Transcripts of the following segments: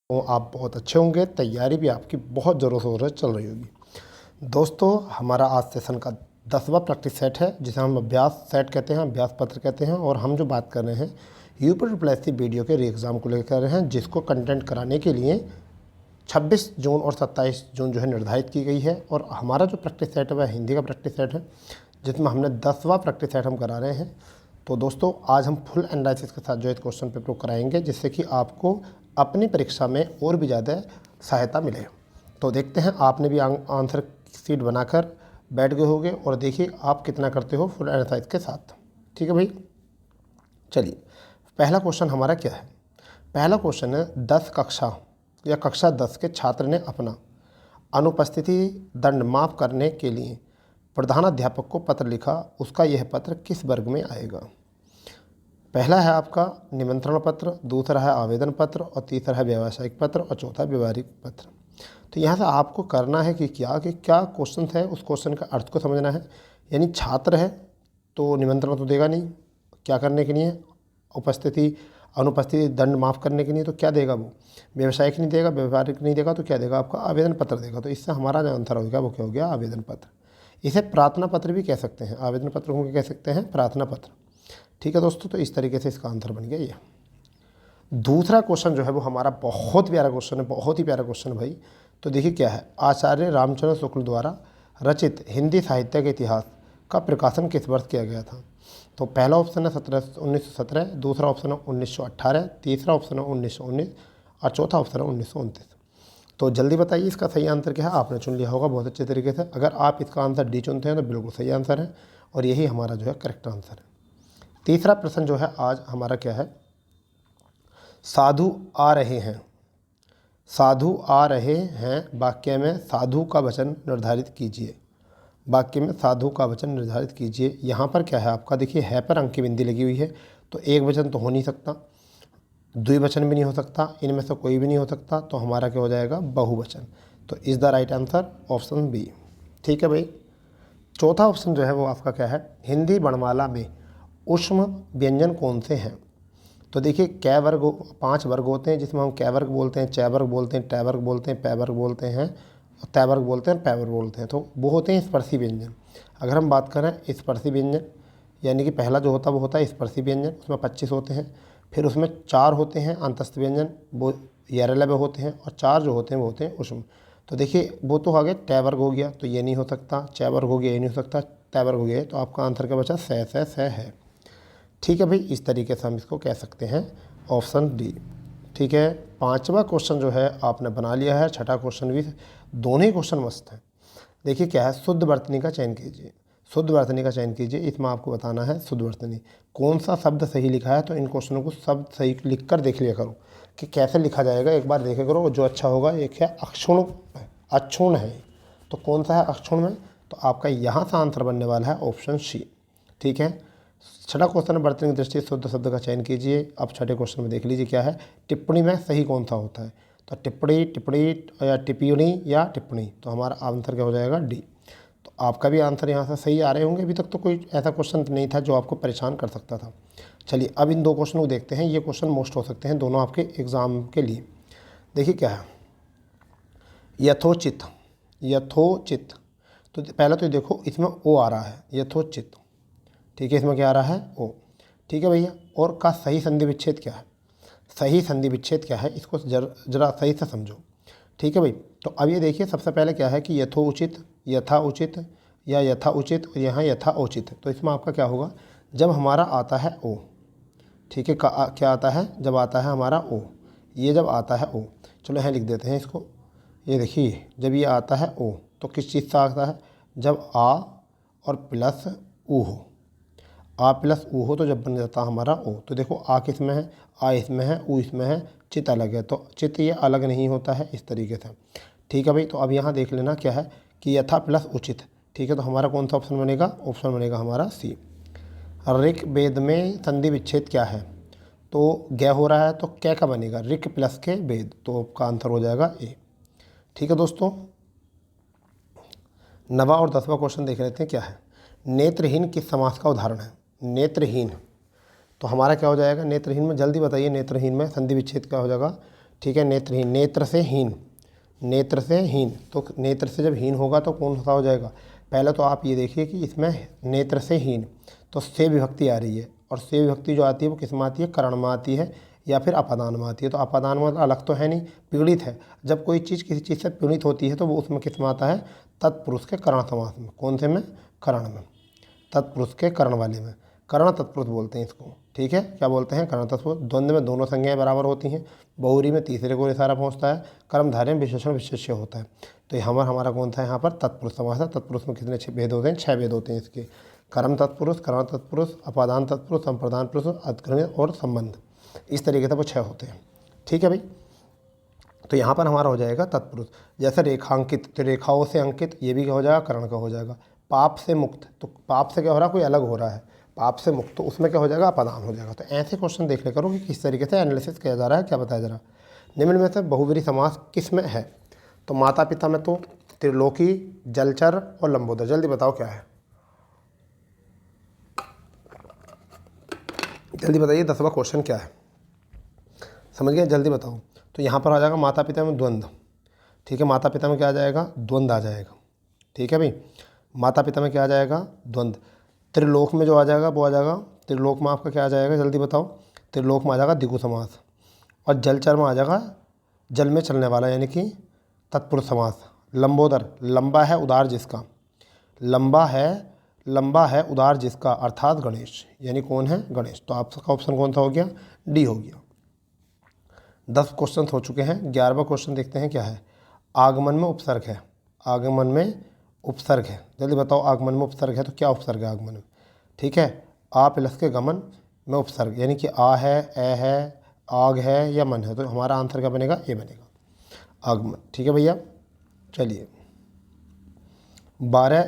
तो आप बहुत अच्छे होंगे, तैयारी भी आपकी बहुत ज़ोरों शोरों से चल रही होगी। दोस्तों, हमारा आज सेशन का 10वां प्रैक्टिस सेट है, जिसे हम अभ्यास सेट कहते हैं, अभ्यास पत्र कहते हैं। और हम जो बात कर रहे हैं यूपीट्रिपल वीडियो के री एग्ज़ाम को लेकर कर रहे हैं, जिसको कंटेंट कराने के लिए 26 जून और 27 जून जो है निर्धारित की गई है। और हमारा जो प्रैक्टिस सेट है वह हिंदी का प्रैक्टिस सेट है, जिसमें हमने 10वां प्रैक्टिस सेट हम करा रहे हैं। तो दोस्तों, आज हम फुल एनालिसिस के साथ जो है क्वेश्चन पेपर को कराएंगे, जिससे कि आपको अपनी परीक्षा में और भी ज़्यादा सहायता मिले। तो देखते हैं, आपने भी आंसर शीट बनाकर बैठ गए होंगे और देखिए आप कितना करते हो फुल एनालिसिस के साथ। ठीक है भाई, चलिए पहला क्वेश्चन हमारा क्या है। पहला क्वेश्चन है, 10 कक्षा या कक्षा 10 के छात्र ने अपना अनुपस्थिति दंड माफ़ करने के लिए प्रधानाध्यापक को पत्र लिखा, उसका यह पत्र किस वर्ग में आएगा। पहला है आपका निमंत्रण पत्र, दूसरा है आवेदन पत्र, और तीसरा है व्यावसायिक पत्र, और चौथा व्यवहारिक पत्र। तो यहाँ से आपको करना है कि क्या क्वेश्चन है, उस क्वेश्चन का अर्थ को समझना है। यानी छात्र है तो निमंत्रण तो देगा नहीं, क्या करने के लिए, अनुपस्थिति दंड माफ़ करने के लिए, तो क्या देगा वो, व्यवसायिक नहीं देगा, व्यवहारिक नहीं देगा, तो क्या देगा आपका आवेदन पत्र देगा। तो इससे हमारा जो आंसर होगा वो क्या हो गया, आवेदन पत्र। इसे प्रार्थना पत्र भी कह सकते हैं, आवेदन पत्र को कह सकते हैं प्रार्थना पत्र। ठीक है दोस्तों, तो इस तरीके से इसका आंसर बन गया ये। दूसरा क्वेश्चन जो है वो हमारा बहुत प्यारा क्वेश्चन है, बहुत ही प्यारा क्वेश्चन है भाई। तो देखिए क्या है, आचार्य रामचंद्र शुक्ल द्वारा रचित हिंदी साहित्य के इतिहास का प्रकाशन किस वर्ष किया गया था। तो पहला ऑप्शन है 1917, दूसरा ऑप्शन है 1918, तीसरा ऑप्शन है 1919, और चौथा ऑप्शन है 1929। तो जल्दी बताइए इसका सही आंसर क्या है। आपने चुन लिया होगा बहुत अच्छे तरीके से। अगर आप इसका आंसर डी चुनते हैं तो बिल्कुल सही आंसर है, और यही हमारा जो है करेक्ट आंसर है। तीसरा प्रश्न जो है आज हमारा क्या है, साधु आ रहे हैं, साधु आ रहे हैं वाक्य में साधु का वचन निर्धारित कीजिए। वाक्य में साधु का वचन निर्धारित कीजिए। यहाँ पर क्या है आपका, देखिए है पर अंक की बिंदी लगी हुई है, तो एक वचन तो हो नहीं सकता, द्विवचन भी नहीं हो सकता, इनमें से कोई भी नहीं हो सकता। तो हमारा क्या हो जाएगा, बहुवचन। तो is the right answer option b. ठीक है भाई। चौथा ऑप्शन जो है वो आपका क्या है, हिंदी वर्णमाला में ऊष्म व्यंजन कौन से हैं। तो देखिए कै वर्ग, 5 वर्ग होते हैं, जिसमें हम कै वर्ग बोलते हैं, च वर्ग बोलते हैं, ट वर्ग बोलते हैं, पै वर्ग बोलते हैं, तै वर्ग बोलते हैं, पै वर्ग बोलते हैं। तो वो होते हैं स्पर्शी व्यंजन। अगर हम बात करें स्पर्शी व्यंजन, यानी कि पहला जो होता है वो होता है स्पर्शी व्यंजन, उसमें 25 होते हैं। फिर उसमें 4 होते हैं अंतस्थ व्यंजन, वो 11 होते हैं, और 4 जो होते हैं वो होते हैं ऊष्म। तो देखिए वो तो आ गया, ट वर्ग हो गया तो ये नहीं हो सकता, च वर्ग हो गया ये नहीं हो सकता, तै वर्ग हो गया, तो आपका आंसर क्या बचा, स है। ठीक है भाई, इस तरीके से हम इसको कह सकते हैं ऑप्शन डी। ठीक है, 5वां क्वेश्चन जो है आपने बना लिया है, छठा क्वेश्चन भी, दोनों ही क्वेश्चन मस्त हैं। देखिए क्या है, शुद्ध वर्तनी का चयन कीजिए, शुद्ध वर्तनी का चयन कीजिए। इसमें आपको बताना है शुद्ध वर्तनी कौन सा शब्द सही लिखा है। तो इन क्वेश्चनों को शब्द सही लिख कर देख लिया करो कि कैसे लिखा जाएगा, एक बार देखा करो। जो अच्छा होगा, एक है अक्षुण, अक्षुण है, तो कौन सा है अक्षुण में, तो आपका यहाँ से आंसर बनने वाला है ऑप्शन सी। ठीक है, छठा क्वेश्चन है, वर्तनी की दृष्टि से शुद्ध शब्द का चयन कीजिए। अब छठे क्वेश्चन में देख लीजिए क्या है, टिप्पणी में सही कौन सा होता है। तो टिप्पणी, टिप्पणी या टिप्पणी या टिप्पणी, तो हमारा आंसर क्या हो जाएगा, डी। तो आपका भी आंसर यहाँ से सही आ रहे होंगे। अभी तक तो कोई ऐसा क्वेश्चन नहीं था जो आपको परेशान कर सकता था। चलिए अब इन 2 क्वेश्चन को देखते हैं। ये क्वेश्चन मोस्ट हो सकते हैं दोनों आपके एग्ज़ाम के लिए। देखिए क्या है, यथोचित, यथोचित, तो पहले तो देखो इसमें ओ आ रहा है, यथोचित। ठीक है, इसमें क्या आ रहा है, ओ। ठीक है भैया, और का सही संधि विच्छेद क्या है, सही संधि विच्छेद क्या है, इसको जरा सही से समझो। ठीक है भाई, तो अब ये देखिए सबसे पहले क्या है कि यथोचित, यथा उचित या यथा उचित, और यहाँ यथा उचित। तो इसमें आपका क्या होगा, जब हमारा आता है ओ। ठीक है, क्या आता है, जब आता है हमारा ओ, ये जब आता है ओ, चलो यहाँ लिख देते हैं इसको। ये देखिए जब ये आता है ओ तो किस चीज़ से आता है, जब आ और प्लस ऊ हो, आ प्लस ऊ हो तो जब बन जाता है हमारा ओ। तो देखो आ किस में है, आ इसमें है, ऊ इसमें है, चित अलग है, तो चित ये अलग नहीं होता है इस तरीके से। ठीक है भाई, तो अब यहाँ देख लेना क्या है कि यथा प्लस उचित। ठीक है, तो हमारा कौन सा ऑप्शन बनेगा, ऑप्शन बनेगा हमारा सी। ऋक वेद में संधि विच्छेद क्या है, तो ग हो रहा है तो क्या का बनेगा, ऋक प्लस के वेद, तो आपका आंसर हो जाएगा ए। ठीक है दोस्तों, 9वां और 10वां क्वेश्चन देख लेते हैं क्या है, नेत्रहीन किस समास का उदाहरण है। नेत्रहीन, तो हमारा क्या हो जाएगा नेत्रहीन में, जल्दी बताइए, नेत्रहीन में संधि विच्छेद क्या हो जाएगा, ठीक है, नेत्रहीन, नेत्र से हीन, नेत्र से हीन, तो नेत्र से जब हीन होगा तो कौन सा हो जाएगा? पहले तो आप ये देखिए कि इसमें नेत्र से हीन, तो से विभक्ति आ रही है, और से विभक्ति जो आती है वो किस में आती है? करण में आती है या फिर अपादान में आती है। तो अपादान में अलग तो है नहीं, पीड़ित है। जब कोई चीज़ किसी चीज़ से पीड़ित होती है तो वो उसमें किस में आता है? तत्पुरुष के करण समास में। कौन से में? करण में, तत्पुरुष के करण वाले में, करण तत्पुरुष बोलते हैं इसको। ठीक है, क्या बोलते हैं? करण तत्पुरुष। द्वंद्व में दोनों संज्ञाएं बराबर होती हैं, बहुरी में तीसरे को इशारा पहुंचता है, कर्मधारय में विशेषण विशेष्य होता है। तो यहाँ हमारा कौन सा है? यहाँ पर तत्पुरुष समास है। तत्पुरुष में कितने भेद होते हैं? 6 भेद होते हैं इसके। कर्म तत्पुरुष, करण तत्पुरुष, अपादान तत्पुरुष, संप्रदान पुरुष, अधिकरण और संबंध, इस तरीके से वो 6 होते हैं। ठीक है भाई, तो यहाँ पर हमारा हो जाएगा तत्पुरुष। जैसे रेखांकित, तो रेखाओं से अंकित, ये भी क्या हो जाएगा? करण का हो जाएगा। पाप से मुक्त, तो पाप से क्या हो रहा है? कोई अलग हो रहा है, पाप से मुक्त, तो उसमें क्या हो जाएगा? अपादान हो जाएगा। तो ऐसे क्वेश्चन देख ले करो कि किस तरीके से एनालिसिस किया जा रहा है, क्या बताया जा रहा है। निम्न में से बहुव्रीहि समास किस में है? तो माता पिता में तो त्रिलोकी, जलचर और लंबोदर। जल्दी बताओ क्या है, जल्दी बताइए, 10वां क्वेश्चन क्या है? समझ गए? जल्दी बताओ। तो यहाँ पर आ जाएगा माता पिता में द्वंद्व। ठीक है, माता पिता में क्या आ जाएगा? द्वंद्व आ जाएगा। ठीक है भाई, माता पिता में क्या आ जाएगा? द्वंद्व। त्रिलोक में जो आ जाएगा वो आ जाएगा, त्रिलोक में आपका क्या आ जाएगा? जल्दी बताओ। त्रिलोक में आ जाएगा द्विगु समास, और जलचर में आ जाएगा जल में चलने वाला, यानी कि तत्पुरुष समास। लंबोदर, लंबा है उदार जिसका, लंबा है उदार जिसका, अर्थात गणेश, यानी कौन है? गणेश। तो आपका ऑप्शन कौन सा हो गया? डी हो गया। 10 क्वेश्चन हो चुके हैं। 11वां क्वेश्चन देखते हैं क्या है। आगमन में उपसर्ग है, आगमन में उपसर्ग है। जल्दी बताओ, आगमन में उपसर्ग है तो क्या उपसर्ग है आगमन में? ठीक है, आ प्लस के गमन में उपसर्ग, यानी कि आ है, ए है, आग है या मन है, तो हमारा आंसर क्या बनेगा? ए बनेगा, आगमन। ठीक है भैया, चलिए 12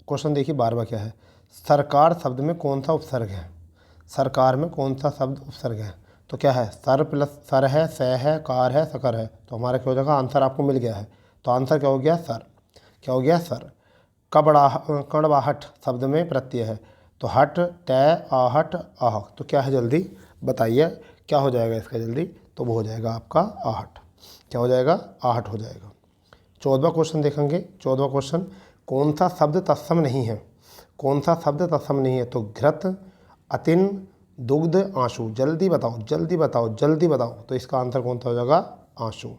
क्वेश्चन देखिए। 12वां क्या है? सरकार शब्द में कौन सा उपसर्ग है? सरकार में कौन सा शब्द उपसर्ग है? तो क्या है? सर प्लस सर है, स है, कार है, सकर है, तो हमारा क्या हो जाएगा? आंसर आपको मिल गया है। तो आंसर क्या हो गया? सर। क्या हो गया? सर। कड़वाहट शब्द में प्रत्यय है, तो हट, तय, आहट, आह, तो क्या है? जल्दी बताइए क्या हो जाएगा इसका? जल्दी, तो वो हो जाएगा आपका आहट। क्या हो जाएगा? आहट हो जाएगा। 14वां क्वेश्चन देखेंगे। 14वां क्वेश्चन, कौन सा शब्द तत्सम नहीं है? कौन सा शब्द तत्सम नहीं है? तो घृत, अतिन, दुग्ध, आंसू। जल्दी बताओ, जल्दी बताओ, जल्दी बताओ। तो इसका आंसर कौन सा हो जाएगा? आंसू।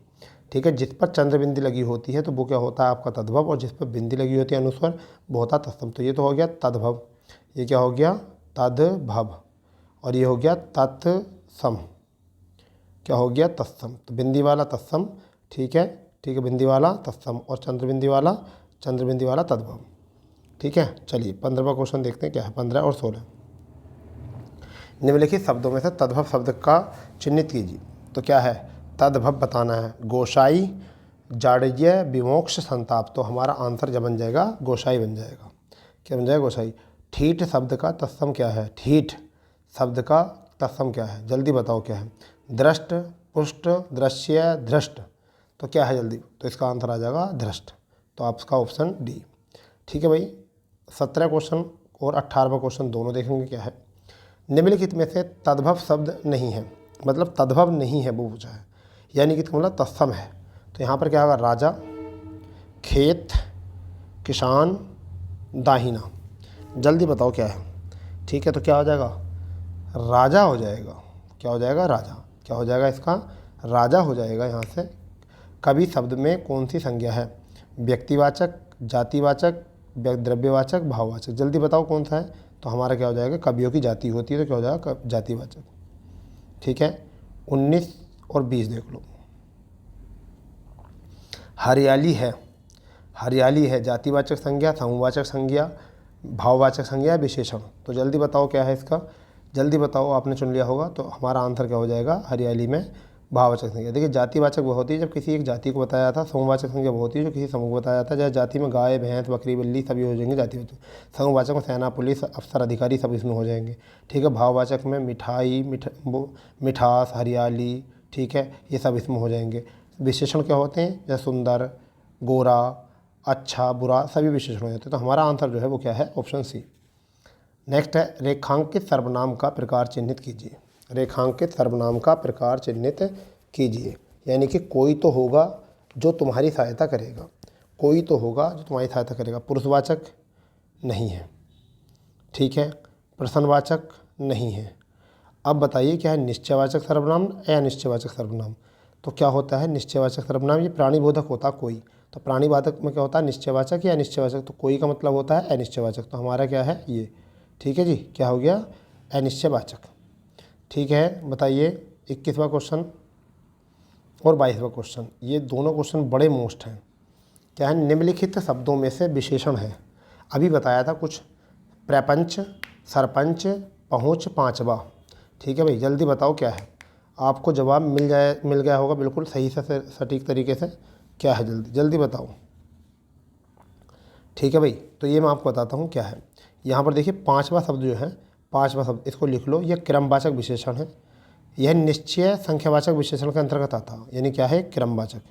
ठीक है, जिस पर चंद्र बिंदी लगी होती है तो वो क्या होता है? आपका तद्भव, और जिस पर बिंदी लगी होती है अनुस्वर, वो होता तत्सम। तो ये तो हो गया तद्भव, ये क्या हो गया? तद्भव, और ये हो गया तत्सम। क्या हो गया? तत्सम। तो बिंदी वाला तत्सम, ठीक है, ठीक है, बिंदी वाला तत्सम, और चंद्र बिंदी वाला तद्भव। ठीक है, चलिए 15वां क्वेश्चन देखते हैं क्या है। 15 और 16, निम्नलिखित शब्दों में से तद्भव शब्द का चिन्हित कीजिए। तो क्या है? तद्भव बताना है। गोसाई, जाड्य, विमोक्ष, संताप, तो हमारा आंसर जब बन जाएगा गोसाई बन जाएगा। क्या बन जाएगा? गोसाई। ठीठ शब्द का तत्सम क्या है? ठीठ शब्द का तत्सम क्या है? जल्दी बताओ क्या है? दृष्ट, पुष्ट, दृश्य, धृष्ट, तो क्या है? जल्दी, तो इसका आंसर आ जाएगा धृष्ट। तो आपका ऑप्शन डी। ठीक है भाई, 17 क्वेश्चन और 18वां क्वेश्चन दोनों देखेंगे क्या है। निम्नलिखित में से तद्भव शब्द नहीं है, मतलब तद्भव नहीं है वो पूछा है, यानी कि मतलब तत्सम है। तो यहाँ पर क्या होगा? राजा, खेत, किसान, दाहिना। जल्दी बताओ क्या है? ठीक है, तो क्या हो जाएगा? राजा हो जाएगा। क्या हो जाएगा? राजा। क्या हो जाएगा इसका? राजा हो जाएगा। यहाँ से कवि शब्द में कौन सी संज्ञा है? व्यक्तिवाचक, जातिवाचक, द्रव्यवाचक, भाववाचक। जल्दी बताओ कौन सा है? तो हमारा क्या हो जाएगा? कवियों की जाति होती है, तो क्या हो जाएगा? जातिवाचक। ठीक है, 19 और 20 देख लो। हरियाली है, हरियाली है जातिवाचक संज्ञा, समूहवाचक संज्ञा, भाववाचक संज्ञा, विशेषण। तो जल्दी बताओ क्या है इसका? जल्दी बताओ, आपने चुन लिया होगा। तो हमारा आंसर क्या हो जाएगा? हरियाली में भाववाचक संज्ञा। देखिए, जातिवाचक वो होती है जब किसी एक जाति को बताया जाता है, समूहवाचक संज्ञा वो होती है जो किसी समूह को बताया जाता है। जैसे जाति में गाय, भैंस, बकरी, बिल्ली सभी हो जाएंगे जातिवाचक। समूहवाचक में सेना, पुलिस, अफसर, अधिकारी सब इसमें हो जाएंगे। ठीक है, भाववाचक में मिठाई, मिठास, हरियाली, ठीक है, ये सब इसमें हो जाएंगे। विशेषण क्या होते हैं? जैसे सुंदर, गोरा, अच्छा, बुरा, सभी विशेषण हो जाते हैं। तो हमारा आंसर जो है वो क्या है? Option C. नेक्स्ट है, रेखांकित सर्वनाम का प्रकार चिन्हित कीजिए। रेखांकित सर्वनाम का प्रकार चिन्हित कीजिए। यानी कि कोई तो होगा जो तुम्हारी सहायता करेगा, कोई तो होगा जो तुम्हारी सहायता करेगा। पुरुषवाचक नहीं है, ठीक है। प्रश्नवाचक नहीं है। अब बताइए क्या है निश्चयवाचक सर्वनाम या अनिश्चयवाचक सर्वनाम। तो क्या होता है निश्चयवाचक सर्वनाम, ये प्राणीबोधक होता कोई। तो प्राणीवाचक में क्या होता है निश्चयवाचक या अनिश्चयवाचक, तो कोई का मतलब होता है अनिश्चयवाचक। तो हमारा क्या है ये, ठीक है जी, क्या हो गया अनिश्चयवाचक। ठीक है, बताइए 21वां क्वेश्चन और 22वां क्वेश्चन, ये दोनों क्वेश्चन बड़े मोस्ट हैं। क्या है निम्नलिखित शब्दों में से विशेषण है। अभी बताया था कुछ, प्रपंच, सरपंच, पहुँच, पांचवा। ठीक है भाई, जल्दी बताओ क्या है। आपको जवाब मिल गया होगा बिल्कुल सही से सटीक तरीके से। क्या है जल्दी जल्दी बताओ। ठीक है भाई, तो ये मैं आपको बताता हूँ क्या है। यहाँ पर देखिए पांचवा शब्द जो है, पांचवा शब्द इसको लिख लो, यह क्रमवाचक विशेषण है। यह निश्चय संख्यावाचक विशेषण के अंतर्गत आता है। यानी क्या है क्रमवाचक।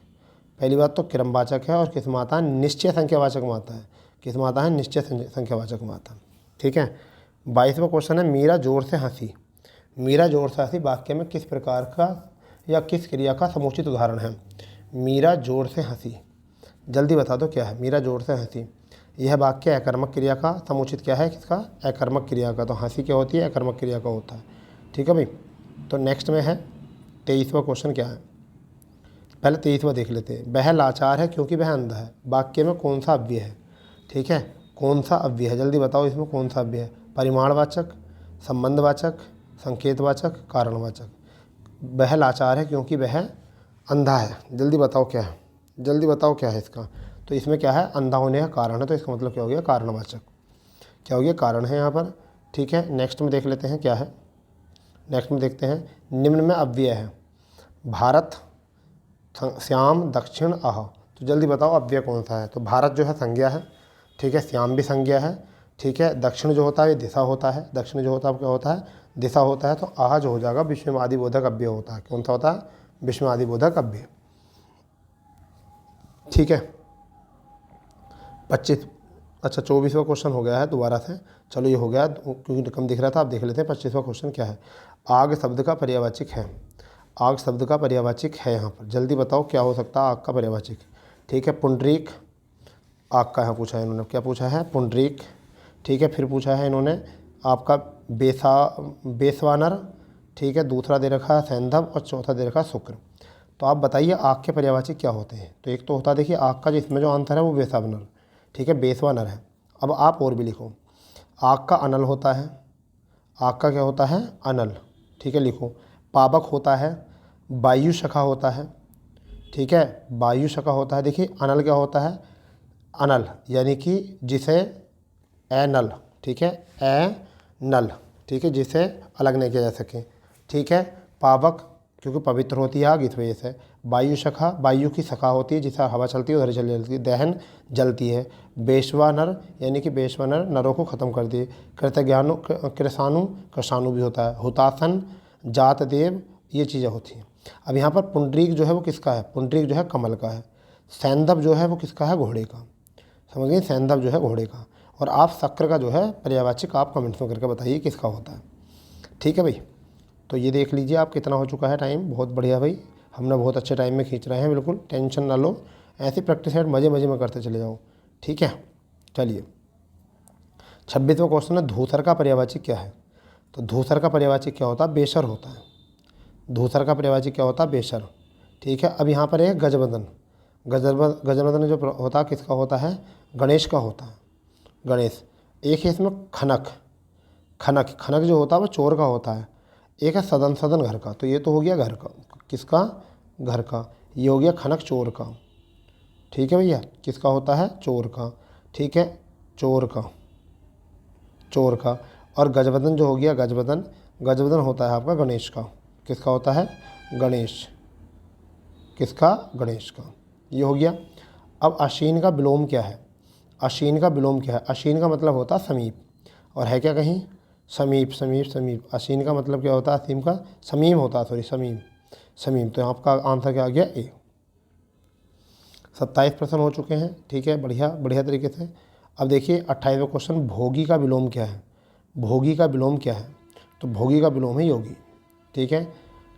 पहली बात तो क्रमवाचक है और किस में आता है निश्चय संख्यावाचक में आता है। किस में आता है निश्चय संख्यावाचक में आता है। ठीक है, 22वां क्वेश्चन है मीरा जोर से हंसी। मीरा जोर से हंसी वाक्य में किस प्रकार का या किस क्रिया का समुचित उदाहरण है। मीरा जोर से हंसी, जल्दी बता दो क्या है मीरा जोर से हंसी। यह वाक्य अकर्मक क्रिया का समुचित क्या है किसका, अकर्मक क्रिया का। तो हंसी क्या होती है अकर्मक क्रिया का होता है। ठीक है भाई, तो नेक्स्ट में है 23वां क्वेश्चन क्या है। पहले 23वां देख लेते हैं। वह लाचार है क्योंकि वह अंधा है, वाक्य में कौन सा अव्यय है। ठीक है, कौन सा अव्यय है जल्दी बताओ, इसमें कौन सा अव्यय है। परिमाणवाचक, संबंधवाचक, संकेतवाचक, कारणवाचक। वह लाचार है क्योंकि वह अंधा है, जल्दी बताओ क्या है, जल्दी बताओ क्या है इसका। तो इसमें क्या है अंधा होने का कारण है, तो इसका मतलब क्या हो गया कारणवाचक। क्या हो गया कारण है यहाँ पर। ठीक है, नेक्स्ट में देख लेते हैं क्या है। नेक्स्ट में देखते हैं निम्न में अव्यय है भारत, श्याम, दक्षिण, आह। तो जल्दी बताओ अव्यय कौन सा है। तो भारत जो है संज्ञा है, ठीक है, श्याम भी संज्ञा है, ठीक है, दक्षिण जो होता है ये दिशा होता है, दक्षिण जो होता है क्या होता है दिशा होता है। तो आह जो हो जाएगा विस्मयादिबोधक अव्यय होता है। कौन सा होता है विस्मयादिबोधक अव्यय। ठीक है, 24वां क्वेश्चन हो गया है दोबारा से। चलो ये हो गया क्योंकि कम दिख रहा था, आप देख लेते हैं 25वां क्वेश्चन क्या है। आग शब्द का पर्यायवाचक है, आग शब्द का पर्यायवाचक है यहाँ पर, जल्दी बताओ क्या हो सकता है आग का पर्यायवाचक। ठीक है, पुंडरीक आग का यहाँ पूछा है इन्होंने, क्या पूछा है पुंडरीक। ठीक है, फिर पूछा है इन्होंने आपका बेसवानर। ठीक है, दूसरा दे रखा है सैंधव और चौथा दे रखा है शुक्र। तो आप बताइए आग के पर्यायवाचक क्या होते हैं। तो एक तो होता है देखिए आग का, जिसमें जो आंसर है वो बेसावनर, ठीक है, बेसवानर है। अब आप और भी लिखो, आग का अनल होता है, आग का क्या होता है अनल। ठीक है, लिखो पावक होता है, वायु शाखा होता है। ठीक है, वायु शाखा होता है। देखिए अनल क्या होता है अनल यानी कि जिसे एनल, ठीक है, एनल, ठीक है, जिसे अलग नहीं किया जा सके। ठीक है, पावक क्योंकि पवित्र होती है आग इस वजह से। वायु शाखा, वायु की शाखा होती है जिसे हवा चलती है उधर चली जाती है। दहन जलती है। बेशवानर यानी कि बेशवानर नरों को ख़त्म कर दिए। कृतज्ञानु कृषाणु, कृषाणु भी होता है। हुतासन, जात देव, ये चीज़ें होती हैं। अब यहाँ पर पुंडरीक जो है वो किसका है, पुंडरीक जो है कमल का है। सैंधव जो है वो किसका है घोड़े का, समझ गए, सैंधव जो है घोड़े का। और आप शक्र का जो है पर्यायवाचक आप कमेंट्स में करके बताइए किसका होता है। ठीक है भाई, तो ये देख लीजिए आप कितना हो चुका है टाइम। बहुत बढ़िया भाई, हमने बहुत अच्छे टाइम में खींच रहे हैं, बिल्कुल टेंशन ना लो, ऐसी प्रैक्टिस सेट मज़े मज़े में करते चले जाओ। ठीक है, चलिए 26वां क्वेश्चन है धूसर का पर्यायवाचक क्या है। तो धूसर का पर्यायवाचक क्या होता है बेसर होता है। धूसर का पर्यायवाचक क्या होता है बेसर। ठीक है, अब यहाँ पर है गजबदन। गजबदन जो होता है किसका होता है गणेश का होता है, गणेश। एक है इसमें खनक, खनक, खनक जो होता है वो चोर का होता है। एक है सदन, सदन घर का। तो ये तो हो गया घर का, किसका घर का। ये हो गया खनक चोर का। ठीक है भैया, किसका होता है चोर का। ठीक है, चोर का, चोर का। और गजबदन जो हो गया गजबदन, गजबदन होता है आपका गणेश का। किसका होता है गणेश, किसका गणेश का। ये हो गया। अब आशीन का विलोम क्या है। आशीन का विलोम क्या है। आशीन का मतलब होता है समीप, और है क्या कहीं समीप, समीप, समीप। आशीन का मतलब क्या होता है असीम का समीम होता है, सॉरी समीम, समीम। तो आपका आंसर क्या आ गया ए। 27 प्रश्न हो चुके हैं। ठीक है, बढ़िया बढ़िया तरीके से। अब देखिए 28वां क्वेश्चन भोगी का विलोम क्या है। भोगी का विलोम क्या है। तो भोगी का विलोम है योगी। ठीक है,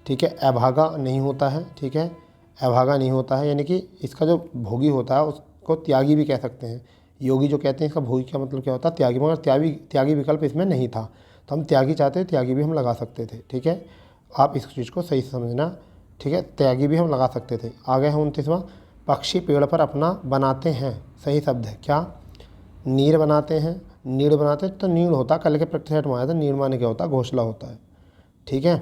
ठीक है, अभागा नहीं होता है। ठीक है, अभागा नहीं होता है, यानी कि इसका जो भोगी होता है उसको त्यागी भी कह सकते हैं। योगी जो कहते हैं इसका भोगी का मतलब क्या होता है, त्यागी, मगर त्यागी विकल्प इसमें नहीं था, तो हम त्यागी चाहते त्यागी भी हम लगा सकते थे। ठीक है, आप इस चीज़ को सही से समझना। ठीक है, त्यागी भी हम लगा सकते थे। आगे है 29वां, पक्षी पेड़ पर अपना बनाते हैं, सही शब्द है क्या, नीड़ बनाते हैं, नीड़ बनाते हैं, तो नीड़ होता, कल के प्रैक्टिस सेट में आया था, नीड़ माने क्या होता है, घोंसला होता है। ठीक है,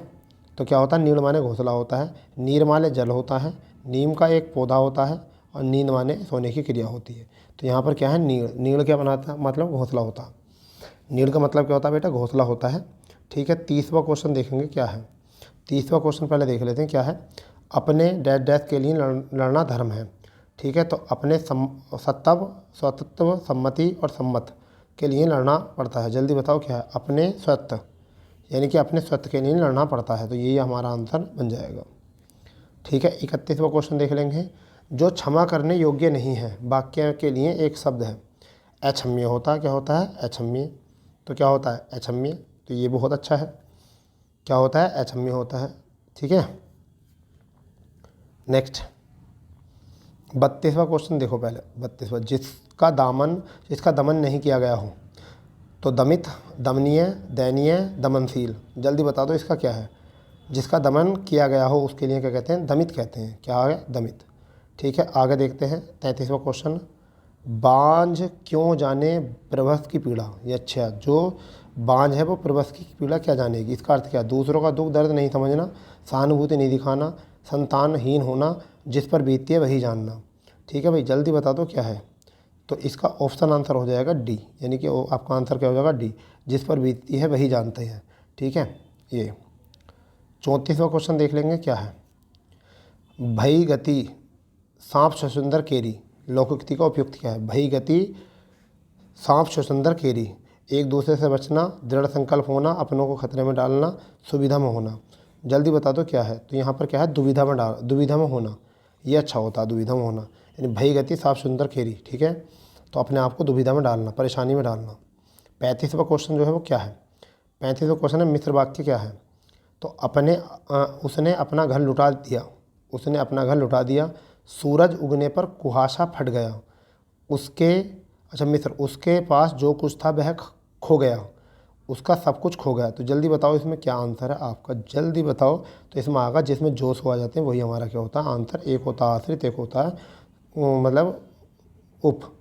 तो क्या होता है, नीड़ माने घोंसला होता है, नीर माने जल होता है, नीम का एक पौधा होता है, और नींद माने सोने की क्रिया होती है। तो यहाँ पर क्या है, नीड़, नीड़ क्या बनाता है, मतलब घोंसला होता है। नीड़ का मतलब क्या होता है बेटा, घोंसला होता है। ठीक है, 30वां क्वेश्चन देखेंगे क्या है। 30वां क्वेश्चन पहले देख लेते हैं क्या है, अपने डैश डैश के लिए लड़ना धर्म है। ठीक है, तो अपने स्वतत्व, सम्मति और सम्मत के लिए लड़ना पड़ता है। जल्दी बताओ क्या है, अपने स्वत्व, यानी कि अपने स्वत्व के लिए लड़ना पड़ता है, तो यही हमारा आंसर बन जाएगा। ठीक है, 31वां क्वेश्चन देख लेंगे, जो क्षमा करने योग्य नहीं है, वाक्य के लिए एक शब्द है, अक्षम्य होता है, क्या होता है, अक्षम्य। तो क्या होता है, अक्षम्य, तो ये बहुत अच्छा है, क्या होता है, अक्षम्य होता है। ठीक है, नेक्स्ट 32वां क्वेश्चन देखो पहले, 32वां, जिसका दमन नहीं किया गया हो, तो दमित, दमनीय, दयनीय, दमनशील। जल्दी बता दो इसका क्या है, जिसका दमन किया गया हो उसके लिए क्या कहते हैं, दमित कहते हैं। क्या आ गया, दमित। ठीक है, आगे देखते हैं 33वां क्वेश्चन, बांझ क्यों जाने प्रभस की पीड़ा। ये अच्छा, जो बांझ है वो प्रभस की पीड़ा क्या जानेगी, इसका अर्थ क्या, दूसरों का दुख दर्द नहीं समझना, सहानुभूति नहीं दिखाना, संतानहीन होना, जिस पर बीतती है वही जानना। ठीक है भाई, जल्दी बता दो क्या है, तो इसका ऑप्शन आंसर हो जाएगा डी, यानी कि आपका आंसर क्या हो जाएगा, डी, जिस पर बीतती है वही जानते हैं। ठीक है, ये 34वां क्वेश्चन देख लेंगे क्या है, भई गति सांप छछुंदर केरी, लोकोक्ति का उपयुक्त क्या है, भई गति सांप छछुंदर केरी, एक दूसरे से बचना, दृढ़ संकल्प होना, अपनों को खतरे में डालना, सुविधा में होना। जल्दी बता दो क्या है, तो यहाँ पर क्या है, दुविधा में होना, ये अच्छा होता है, दुविधा में होना, यानी भई गति सांप सुंदर केरी। ठीक है, तो अपने आप को दुविधा में डालना, परेशानी में डालना। 35वां क्वेश्चन जो है वो क्या है, 35वां क्वेश्चन है मिश्र वाक्य क्या है, तो उसने अपना घर लुटा दिया, उसने अपना घर लुटा दिया, सूरज उगने पर कुहासा फट गया, उसके, अच्छा मिस्र, उसके पास जो कुछ था वह खो गया, उसका सब कुछ खो गया। तो जल्दी बताओ इसमें क्या आंसर है आपका, जल्दी बताओ। तो इसमें आगा जिसमें जोश हो आ जाते हैं वही हमारा क्या होता है आंसर, एक होता है आश्रित, एक होता है मतलब उप।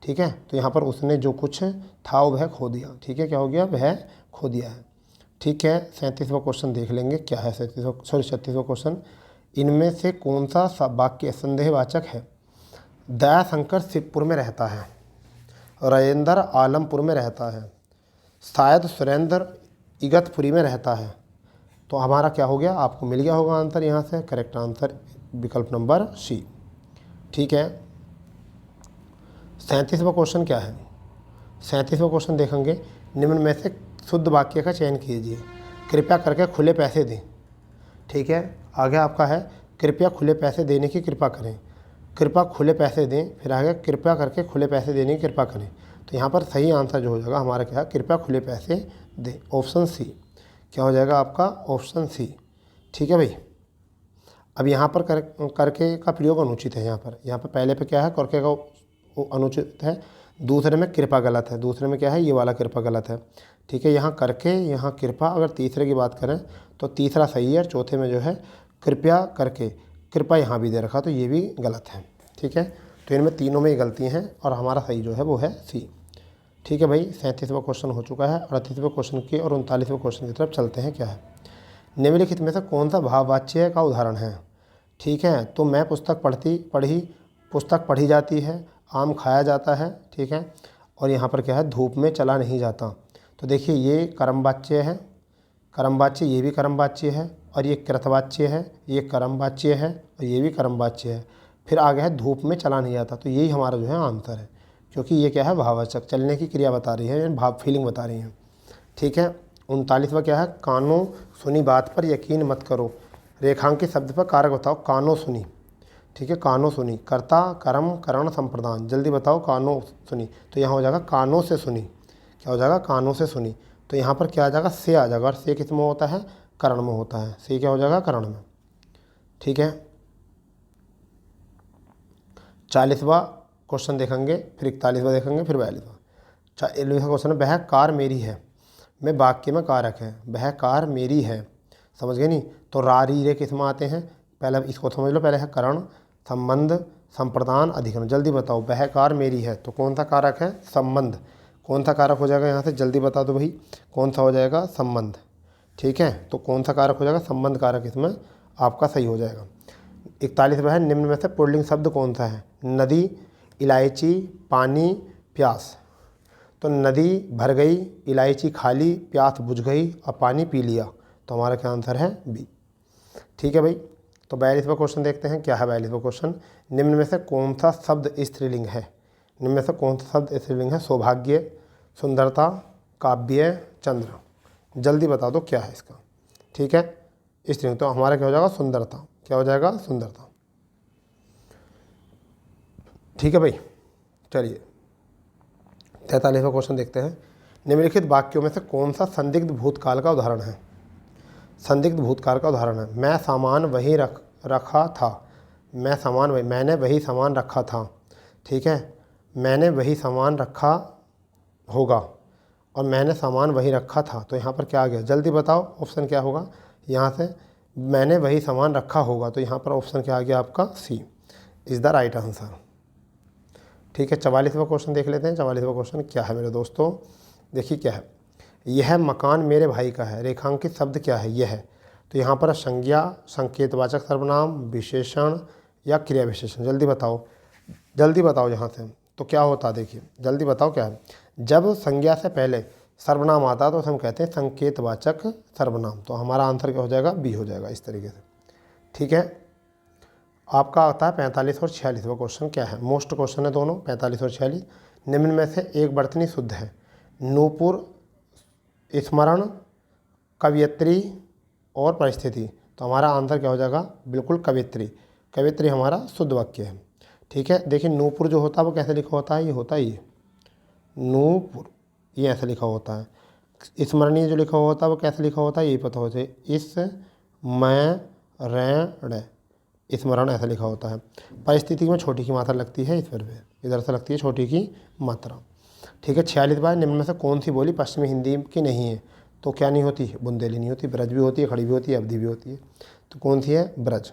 ठीक है, तो यहाँ पर उसने जो कुछ था वह खो दिया। ठीक है, क्या हो गया, वह खो दिया है। ठीक है, 37वां क्वेश्चन देख लेंगे क्या है, 36वां क्वेश्चन, इनमें से कौन सा वाक्य संदेहवाचक है, दयाशंकर शिवपुर में रहता है, राजेंद्र आलमपुर में रहता है, शायद सुरेंद्र इगतपुरी में रहता है। तो हमारा क्या हो गया, आपको मिल गया होगा आंसर यहाँ से, करेक्ट आंसर विकल्प नंबर सी। ठीक है, 37वां क्वेश्चन क्या है, 37वां क्वेश्चन देखेंगे, निम्न में से शुद्ध वाक्य का चयन कीजिए, कृपया करके खुले पैसे दें। ठीक है, आगे आपका है कृपया खुले पैसे देने की कृपा करें, कृपया खुले पैसे दें, फिर आगे कृपया करके खुले पैसे देने की कृपा करें। तो यहाँ पर सही आंसर जो हो जाएगा हमारा क्या है, कृपया खुले पैसे दें, ऑप्शन सी। क्या हो जाएगा आपका, ऑप्शन सी। ठीक है भाई, अब यहाँ पर करके का प्रयोग अनुचित है, यहाँ पर पहले पे क्या है, करके का अनुचित है, दूसरे में कृपा गलत है, दूसरे में क्या है, ये वाला कृपा गलत है। ठीक है, यहाँ करके, यहाँ कृपा, अगर तीसरे की बात करें तो तीसरा सही है, चौथे में जो है कृपया करके, कृपा यहाँ भी दे रखा, तो ये भी गलत है। ठीक है, तो इनमें तीनों में ही गलती हैं और हमारा सही जो है वो है सी। ठीक है भाई, 37वां क्वेश्चन हो चुका है, 38वें क्वेश्चन की और 39वें क्वेश्चन की तरफ चलते हैं। क्या है, निम्नलिखित में से कौन सा भाववाच्य का उदाहरण है। ठीक है, तो मैं पुस्तक पढ़ी जाती है, आम खाया जाता है। ठीक है, और यहाँ पर क्या है, धूप में चला नहीं जाता। तो देखिए ये कर्मवाच्य है, कर्मवाच्य, ये भी कर्मवाच्य है, और ये कृतवाच्य है, ये कर्मवाच्य है, और ये भी कर्मवाच्य है। फिर आगे है धूप में चला नहीं जाता, तो यही हमारा जो है आंसर है, क्योंकि ये क्या है, भाववाचक, चलने की क्रिया बता रही है, भाव फीलिंग बता रही है। ठीक है, 39वां क्या है, कानों सुनी बात पर यकीन मत करो, रेखांकित शब्द पर कारक बताओ, कानों सुनी। ठीक है, कानों सुनी, कर्ता कर्म करण संप्रदान, जल्दी बताओ कानों सुनी, तो यहाँ हो जाएगा कानों से सुनी। क्या हो जाएगा, कानों से सुनी, तो यहाँ पर क्या आ जाएगा, से आ जाएगा, और से किस में होता है, करण में होता है, से क्या हो जाएगा, करण में। ठीक है, 40वां क्वेश्चन देखेंगे, फिर 41वां देखेंगे, फिर 42वां। 41वां क्वेश्चन है, वह कार मेरी है। में वाक्य में कारक है, वह कार मेरी है, समझ गए नहीं। तो रा री रे किस में आते हैं, पहले इसको समझ लो। पहले है करण, संबंध, संप्रदान, अधिकरण। जल्दी बताओ, वह कार मेरी है तो कौन सा कारक है, संबंध। कौन सा कारक हो जाएगा यहाँ से, जल्दी बता दो भाई, कौन सा हो जाएगा, संबंध। ठीक है, तो कौन सा कारक हो जाएगा, संबंध कारक इसमें आपका सही हो जाएगा। 41वां है, निम्न में से पुल्लिंग शब्द कौन सा है, नदी, इलायची, पानी, प्यास। तो नदी भर गई, इलायची खाली, प्यास बुझ गई और पानी पी लिया। तो हमारा क्या आंसर है, बी। ठीक है भाई। तो 42वां क्वेश्चन देखते हैं, क्या है 42वां क्वेश्चन, निम्न में से कौन सा शब्द स्त्रीलिंग है। निम्न में से कौन सा शब्द स्त्रीलिंग है, सौभाग्य, सुंदरता, काव्य, चंद्र। जल्दी बता दो क्या है इसका। ठीक है, स्त्रीलिंग तो हमारा क्या हो जाएगा, सुंदरता। क्या हो जाएगा, सुंदरता। ठीक है भाई, चलिए 43वां क्वेश्चन देखते हैं, निम्नलिखित वाक्यों में से कौन सा संदिग्ध भूतकाल का उदाहरण है। संदिग्ध भूतकाल का उदाहरण है, मैं सामान वहीं रखा था। मैं सामान वही, मैंने वही सामान रखा था। ठीक है, मैंने वही सामान रखा होगा और मैंने सामान वही रखा था। तो यहाँ पर क्या आ गया, जल्दी बताओ, ऑप्शन क्या होगा यहाँ से, मैंने वही सामान रखा होगा। तो यहाँ पर ऑप्शन क्या आ गया आपका, सी इज़ द राइट आंसर। ठीक है, 44वां क्वेश्चन देख लेते हैं। 44वां क्वेश्चन क्या है मेरे दोस्तों, देखिए क्या है, यह मकान मेरे भाई का है। रेखांकित शब्द क्या है, यह है। तो यहाँ पर संज्ञा, संकेतवाचक सर्वनाम, विशेषण या क्रिया विशेषण। जल्दी बताओ, जल्दी बताओ यहाँ से। तो क्या होता है, देखिए जल्दी बताओ क्या है, जब संज्ञा से पहले सर्वनाम आता है तो हम कहते हैं संकेतवाचक सर्वनाम। तो हमारा आंसर क्या हो जाएगा, बी हो जाएगा इस तरीके से। ठीक है, आपका आता है 45 और 46वां क्वेश्चन। क्या है, मोस्ट क्वेश्चन है दोनों, 45 और 46। निम्न में से एक वर्तनी शुद्ध है, नूपुर, स्मरण, कवियत्री और परिस्थिति। तो हमारा आंसर क्या हो जाएगा, बिल्कुल कवियत्री। कवियत्री हमारा शुद्ध वाक्य है। ठीक है, देखिए नूपुर जो होता है वो कैसे लिखा होता है, ये होता है ये नूपुर, ये ऐसे लिखा होता है। स्मरणीय जो लिखा होता है वो कैसे लिखा होता है, यही पता होता है, इस मैं रे, स्मरण ऐसा लिखा होता है। परिस्थिति में छोटी की मात्रा लगती है इस पर, इधर से लगती है छोटी की मात्रा। ठीक है, 46वां, निम्न में से कौन सी बोली पश्चिमी हिंदी की नहीं है। तो क्या नहीं होती, बुंदेली नहीं होती, ब्रज भी होती है, खड़ी भी होती है, अवधि भी होती है। तो कौन सी है, ब्रज।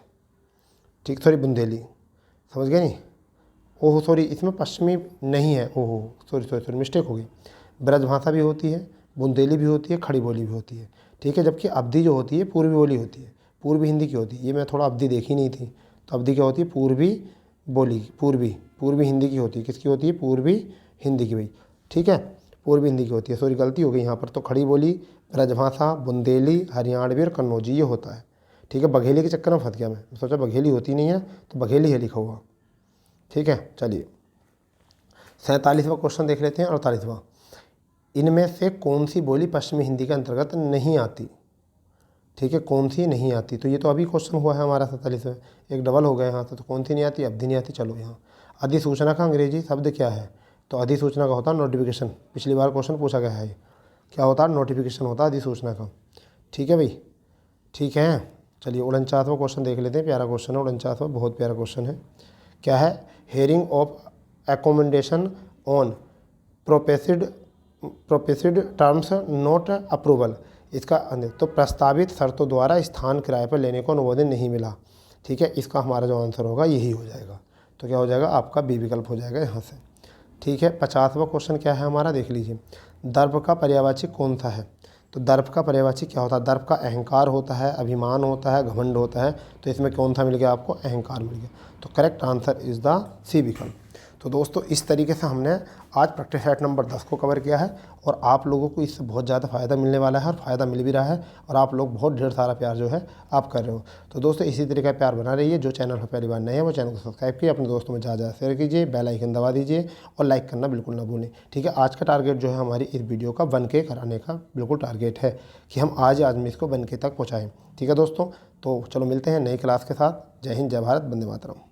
ठीक, सॉरी बुंदेली, समझ गए नहीं, ओहो सॉरी, इसमें पश्चिमी नहीं है, ओहो सॉरी मिस्टेक हो गई। ब्रज भाषा भी होती है, बुंदेली भी होती है, खड़ी बोली भी होती है। ठीक है, जबकि अवधि जो होती है पूर्वी बोली होती है, पूर्वी हिंदी की होती है। ये मैं थोड़ा अवधि देखी नहीं थी, तो अवधि क्या होती है, पूर्वी बोली, पूर्वी हिंदी की होती है। किसकी होती है, पूर्वी हिंदी की भाई। ठीक है, पूर्वी हिंदी की होती है, सॉरी गलती हो गई यहाँ पर। तो खड़ी बोली, ब्रजभाषा, बुंदेली, हरियाणवी और कन्नौजी ये होता है। ठीक है, बघेली के चक्कर में फंस गया मैं सोचा बघेली होती नहीं है, तो बघेली है लिखा हुआ। ठीक है, चलिए 47वां क्वेश्चन देख लेते हैं, 48वां, इनमें से कौन सी बोली पश्चिमी हिंदी के अंतर्गत नहीं आती। ठीक है, कौन सी नहीं आती, तो ये तो अभी क्वेश्चन हुआ है हमारा 47 में, एक डबल हो गया यहाँ से। तो कौन सी नहीं आती, अवधि नहीं आती। चलो यहाँ अधिसूचना का अंग्रेजी शब्द क्या है, तो अधिसूचना का होता है नोटिफिकेशन। पिछली बार क्वेश्चन पूछा गया है, क्या होता है, नोटिफिकेशन होता है अधिसूचना का। ठीक है भाई, ठीक है, चलिए 49वां क्वेश्चन देख लेते हैं, प्यारा क्वेश्चन है 49वां, बहुत प्यारा क्वेश्चन है। क्या है, hearing of recommendation on proposed terms not approval. इसका तो प्रस्तावित शर्तों द्वारा स्थान किराए पर लेने को अनुमोदन नहीं मिला। ठीक है, इसका हमारा जो आंसर होगा यही हो जाएगा। तो क्या हो जाएगा, आपका बी विकल्प हो जाएगा यहाँ से। ठीक है, 50वां क्वेश्चन क्या है हमारा, देख लीजिए, दर्प का पर्यायवाची कौन सा है। तो दर्प का पर्यायवाची क्या होता है, दर्प का अहंकार होता है, अभिमान होता है, घमंड होता है। तो इसमें कौन सा मिल गया आपको, अहंकार मिल गया। तो करेक्ट आंसर इज़ द सी विकल्प। तो दोस्तों इस तरीके से हमने आज प्रैक्टिस सेट नंबर 10 को कवर किया है और आप लोगों को इससे बहुत ज़्यादा फ़ायदा मिलने वाला है और फ़ायदा मिल भी रहा है और आप लोग बहुत ढेर सारा प्यार जो है आप कर रहे हो। तो दोस्तों इसी तरीके का प्यार बना रहिए। जो चैनल पर पहली बार नए हैं वो चैनल को सब्सक्राइब कीजिए, अपने दोस्तों में ज़्यादा शेयर कीजिए, बेल आइकन दबा दीजिए और लाइक करना बिल्कुल ना भूलें। ठीक है, आज का टारगेट जो है हमारी इस वीडियो का 1K कराने का बिल्कुल टारगेट है कि हम आज में इसको 1K तक पहुँचाएँ। ठीक है दोस्तों, तो चलो मिलते हैं नई क्लास के साथ। जय हिंद, जय भारत, वंदे मातरम।